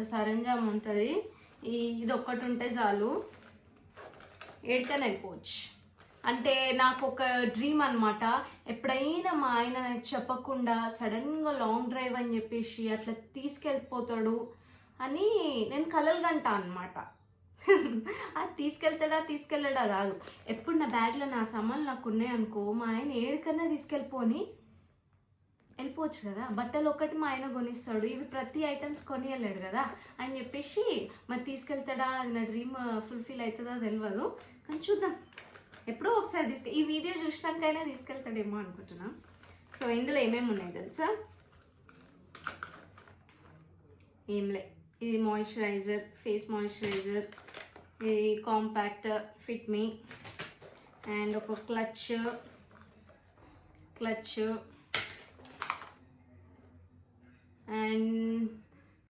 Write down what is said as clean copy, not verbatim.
ఇట్లా సరంజామ్ ఉంటుంది. ఇది ఒక్కటి ఉంటే చాలు, ఏడికైనా వెళ్ళిపోవచ్చు. అంటే నాకు ఒక డ్రీమ్ అనమాట. ఎప్పుడైనా మా ఆయన నాకు చెప్పకుండా సడన్గా లాంగ్ డ్రైవ్ అని చెప్పేసి అట్లా తీసుకెళ్ళిపోతాడు అని నేను కలలు కంటా అనమాట. అది తీసుకెళ్ళడా కాదు, ఎప్పుడు నా బ్యాగ్లో నా సామాన్లు నాకు ఉన్నాయి అనుకో, మా ఆయన ఏడికన్నా తీసుకెళ్ళిపోని వెళ్ళిపోవచ్చు కదా. బట్టలు ఒక్కటి మా ఆయన కొనిస్తాడు, ఇవి ప్రతి ఐటమ్స్ కొనియలేడు కదా అని చెప్పేసి మరి తీసుకెళ్తాడా, అది నా డ్రీమ్ ఫుల్ఫిల్ అవుతుందా తెలియదు, కానీ చూద్దాం. ఎప్పుడో ఒకసారి ఈ వీడియో చూసినాకైనా తీసుకెళ్తాడేమో అనుకుంటున్నా. సో ఇందులో ఏమేమి ఉన్నాయి తెలుసా? ఏంలే, ఇది మాయిశ్చరైజర్, ఫేస్ మాయిశ్చరైజర్, ఇది కాంపాక్ట్ ఫిట్ మీ, అండ్ ఒక క్లచ్ అండ్